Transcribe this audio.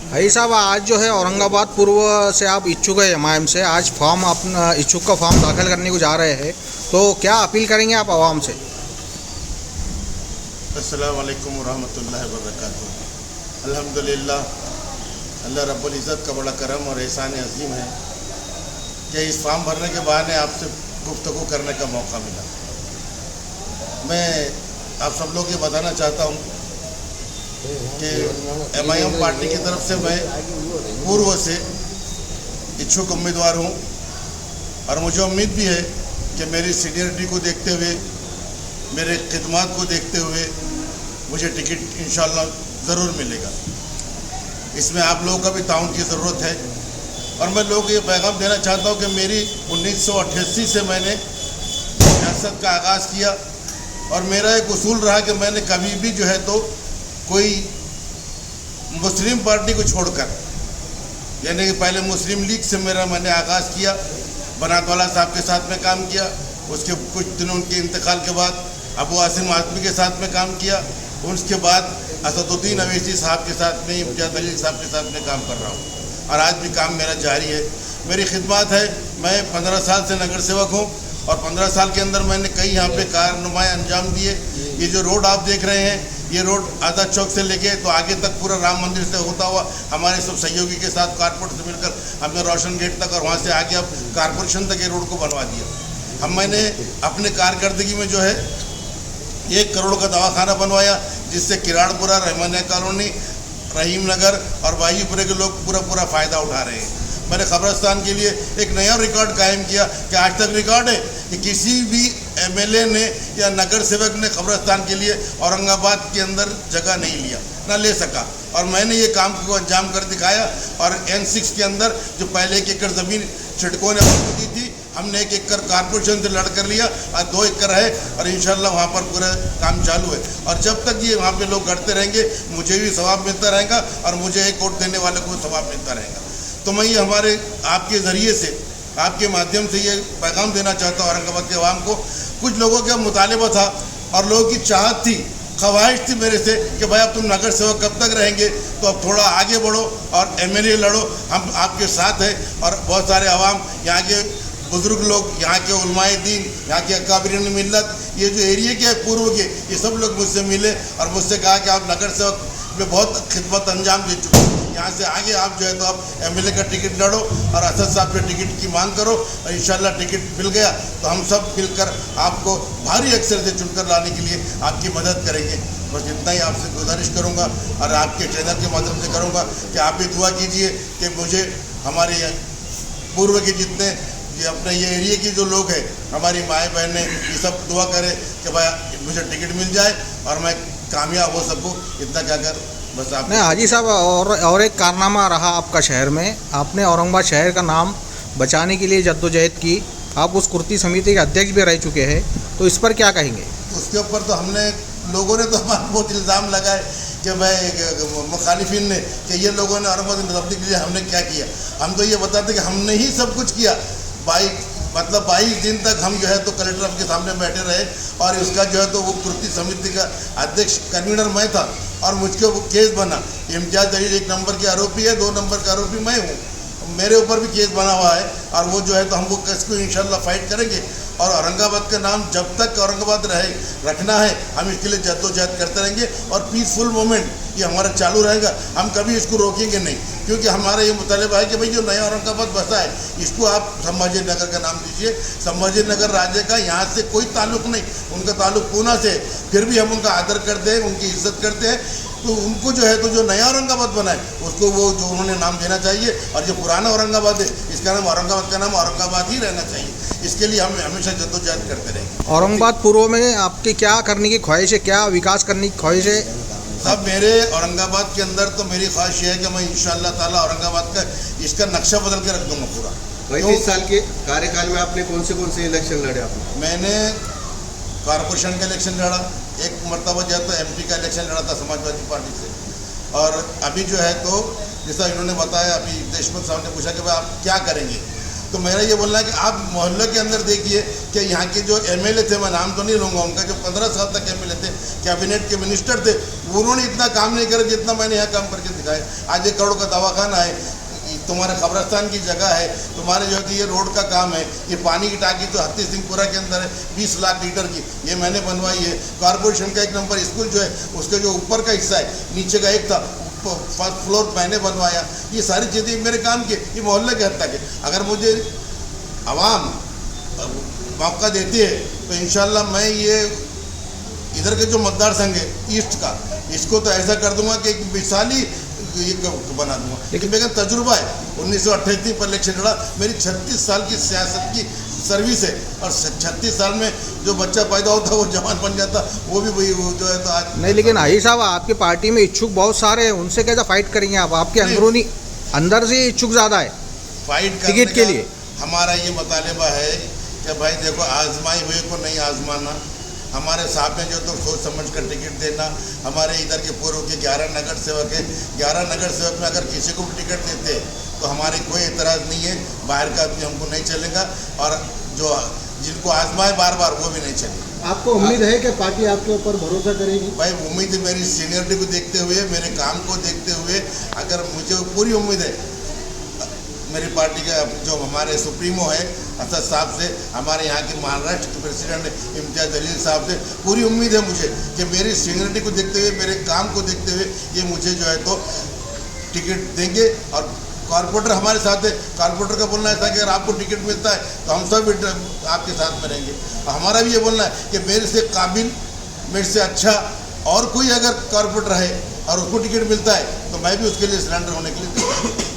भाई साहब, आज जो है औरंगाबाद पूर्व से आप इच्छुक है एमआईएम से, आज फॉर्म अपना इच्छुक का फॉर्म दाखिल करने को जा रहे हैं, तो क्या अपील करेंगे आप आवाम से? अस्सलाम वालेकुम रहमतुल्लाहि व बरकातहू। अल्हम्दुलिल्लाह, अल्लाह रब्बुल इज़्ज़त का बड़ा करम और एहसान अज़ीम है कि इस फॉर्म भरने के बहाने आपसे गुफ्तगू करने का मौका मिला। मैं आप सब लोग ये बताना चाहता हूँ कि एमआईएम पार्टी की तरफ से मैं पूर्व से इच्छुक उम्मीदवार हूँ और मुझे उम्मीद भी है कि मेरी सीनियरिटी को देखते हुए, मेरे खिदमात को देखते हुए मुझे टिकट इंशाअल्लाह ज़रूर मिलेगा। इसमें आप लोगों का भी ताउन की ज़रूरत है और मैं लोगों को ये पैगाम देना चाहता हूँ कि मेरी 1988 से मैंने सियासत का आगाज़ किया और मेरा एक उसूल रहा कि मैंने कभी भी जो है तो कोई मुस्लिम पार्टी को छोड़कर, यानी कि पहले मुस्लिम लीग से मैंने आगाज़ किया, बनात वाला साहब के साथ में काम किया, उसके कुछ दिनों उनके इंतकाल के बाद अबू आसिम आज़मी के साथ में काम किया, उसके बाद असदुद्दीन अवैसी साहब के साथ में, इम्तियाज़ अली साहब के साथ में काम कर रहा हूँ और आज भी काम मेरा जारी है। मेरी खिदमत है, मैं 15 साल से नगर सेवक हूँ और 15 साल के अंदर मैंने कई यहाँ पे कारनुमाएँ अंजाम दिए। ये जो रोड आप देख रहे हैं, ये रोड आज़ाद चौक से लेके तो आगे तक पूरा राम मंदिर से होता हुआ हमारे सब सहयोगी के साथ कारपोरेट से मिलकर हमने रोशन गेट तक और वहाँ से आगे अब कारपोरेशन तक ये रोड को बनवा दिया। अब मैंने अपने कारकर्दगी में जो है 1 करोड़ का दवाखाना बनवाया, जिससे किराड़पुरा, रहमानिया कॉलोनी, रहीम नगर और वायुपुरे के लोग पूरा फ़ायदा उठा रहे हैं। मैंने खबरस्तान के लिए एक नया रिकॉर्ड कायम किया कि आज तक रिकॉर्ड है कि किसी भी एमएलए ने या नगर सेवक ने खबरस्तान के लिए औरंगाबाद के अंदर जगह नहीं लिया, ना ले सका। और मैंने ये काम को अंजाम कर दिखाया। और N6 के अंदर जो पहले 1 एकड़ ज़मीन छिड़कों ने हमको दी थी, हमने 1 एकड़ कारपोरेशन से लड़ कर लिया और 2 एकड़ है और इंशाल्लाह वहाँ पर पूरा काम चालू है। और जब तक ये वहाँ पे लोग करते रहेंगे मुझे भी सवाब मिलता रहेगा और मुझे एक वोट देने वाले को सवाब मिलता रहेगा। तो मैं ये हमारे आपके ज़रिए से, आपके माध्यम से ये पैगाम देना चाहता हूँ औरंगाबाद के अवाम को। कुछ लोगों का मुतालबा था और लोगों की चाहत थी, ख्वाहिश थी मेरे से कि भाई अब तुम नगर सेवक कब तक रहेंगे, तो अब थोड़ा आगे बढ़ो और एमएलए लड़ो, हम आपके साथ हैं। और बहुत सारे अवाम, यहाँ के बुज़ुर्ग लोग, यहाँ के उलमाए दीन, यहाँ के अकाबरीन मिल्लत, ये जो एरिया के पूर्व के, ये सब लोग मुझसे मिले और मुझसे कहा कि आप नगर सेवक में बहुत खिदमत अंजाम दे चुके हैं, यहाँ से आगे आप जो है तो आप एमएलए का टिकट लड़ो और असद साहब से टिकट की मांग करो और इंशाल्लाह टिकट मिल गया तो हम सब मिलकर आपको भारी अक्सर से चुनकर लाने के लिए आपकी मदद करेंगे। बस इतना ही आपसे गुजारिश करूँगा और आपके चैनल के माध्यम से करूँगा कि आप भी दुआ कीजिए कि मुझे हमारे पूर्व के जितने ये अपने ये एरिया की जो लोग हैं, हमारी माएँ बहनें, ये सब दुआ करें कि भाई मुझे टिकट मिल जाए और मैं कामयाब हो सकूँ। इतना क्या कर बस आप नहीं हाजी साहब, और एक कारनामा रहा आपका शहर में, आपने औरंगाबाद शहर का नाम बचाने के लिए जद्दोजहद की। आप उस कुर्ती समिति के अध्यक्ष भी रह चुके हैं, तो इस पर क्या कहेंगे? उसके ऊपर तो हमने, लोगों ने तो हमारे बहुत इल्ज़ाम लगाए कि भाई मुखालिफिन ने कि ये लोगों ने औरंगाबाद में तब्दीली के लिए हमने क्या किया। हम तो ये बताते कि हमने ही सब कुछ किया। 22 दिन तक हम जो है तो कलेक्टर ऑफ के सामने बैठे रहे और उसका जो है तो वो कुर्ती समिति का अध्यक्ष कन्वीनर मैं था और मुझके वो केस बना। इम्तियाज़ जलील 1 नंबर के आरोपी है, 2 नंबर का आरोपी मैं हूँ, मेरे ऊपर भी केस बना हुआ है और वो जो है तो हम वो केस को इंशाल्लाह फाइट करेंगे। और औरंगाबाद का नाम जब तक औरंगाबाद रखना है हम इसके लिए जद्दोजहद करते रहेंगे और पीसफुल मूवमेंट ये हमारा चालू रहेगा। हम कभी इसको रोकेंगे नहीं, क्योंकि हमारा ये मुतालिबा है कि भाई जो नया औरंगाबाद बसा है इसको आप संभाजी नगर का नाम दीजिए। संभाजी नगर राज्य का यहाँ से कोई ताल्लुक़ नहीं, उनका ताल्लुक़ पूना से, फिर भी हम उनका आदर करते हैं, उनकी इज्जत करते हैं। तो उनको जो है तो जो नया औरंगाबाद बना है उसको वो जो उन्होंने नाम देना चाहिए और जो पुराना औरंगाबाद है इसका नाम औरंगाबाद का नाम औरंगाबाद ही रहना चाहिए। इसके लिए हम हमेशा जद्दोजहद करते रहेंगे। औरंगाबाद पूर्व में आपकी क्या करने की ख्वाहिश है, क्या विकास करने की ख्वाहिश है? साहब मेरे औरंगाबाद के अंदर तो मेरी ख्वाहिश है कि मैं इंशाअल्लाह ताला औरंगाबाद का इसका नक्शा बदल के रख दूँगा पूरा। 35 साल के कार्यकाल में आपने कौन से इलेक्शन लड़े? आपने? मैंने कॉरपोरेशन का इलेक्शन लड़ा, एक मरतबा जो है तो MP का इलेक्शन लड़ा था समाजवादी पार्टी से। और अभी जो है तो जैसा इन्होंने बताया, अभी देशमुख साहब ने पूछा कि भाई आप क्या करेंगे, तो मेरा ये बोलना है कि आप मोहल्ले के अंदर देखिए कि यहाँ के जो MLA थे, मैं नाम तो नहीं लूँगा उनका, जो 15 साल तक MLA थे, कैबिनेट के मिनिस्टर थे, उन्होंने इतना काम नहीं करा जितना मैंने यहाँ काम करके दिखाया। आज 1 करोड़ का दवाखाना है, तुम्हारे कब्रस्तान की जगह है, तुम्हारे जो है ये रोड का काम है, ये पानी की टाकी तो हत्ती सिंहपुरा के अंदर है 20 लाख लीटर की, ये मैंने बनवाई है। कॉरपोरेशन का 1 नंबर स्कूल जो है उसके जो ऊपर का हिस्सा है, नीचे का एक था, फर्स्ट फ्लोर मैंने बनवाया। ये सारी चीज़ें मेरे काम के, ये मोहल्ले के हद तक है। अगर मुझे आवाम मौका देती है तो इंशाल्लाह मैं ये इधर के जो मतदार संघ है ईस्ट का, इसको तो ऐसा कर दूंगा कि एक मिसाली ये बना दूंगा। लेकिन मेरा तजुर्बा है, 1988 पर इलेक्शन लड़ा, मेरी 36 साल की सियासत की सर्विस है और 36 साल में जो बच्चा पैदा होता वो जवान बन जाता, वो भी वही जो है तो आज नहीं। लेकिन हाजी साहब आपकी पार्टी में इच्छुक बहुत सारे हैं, उनसे कैसा फाइट करेंगे आप? आपके अंदरूनी अंदर से इच्छुक ज़्यादा है फाइट टिकट के लिए। हमारा ये मुतालिबा है कि भाई देखो, आजमाई हुए को नहीं आजमाना। हमारे साहब ने जो तो सोच समझ कर टिकट देना। हमारे इधर के पूर्व के 11 नगर सेवक है, 11 नगर सेवक में अगर किसी को भी टिकट देते तो हमारे कोई एतराज़ नहीं है, बाहर का आदमी हमको नहीं चलेगा और जो जिनको आजमाए बार बार वो भी नहीं चलेगा। आपको उम्मीद है कि पार्टी आपके ऊपर भरोसा करेगी? भाई उम्मीद है, मेरी सीनियरिटी को देखते हुए, मेरे काम को देखते हुए, अगर मुझे पूरी उम्मीद है मेरी पार्टी का जो हमारे सुप्रीमो है असद साहब से, हमारे यहाँ के महाराष्ट्र के प्रेसिडेंट इम्तियाज़ जलील साहब से पूरी उम्मीद है मुझे कि मेरी सीनियरिटी को देखते हुए, मेरे काम को देखते हुए ये मुझे जो है तो टिकट देंगे। और कॉर्पोरेटर हमारे साथ है, कॉर्पोरेटर का बोलना ऐसा कि अगर आपको टिकट मिलता है तो हम सब आपके साथ में रहेंगे। और हमारा भी ये बोलना है कि मेरे से काबिल, मेरे से अच्छा और कोई अगर कॉर्पोरेटर है और उसको टिकट मिलता है तो मैं भी उसके लिए सिलेंडर होने के लिए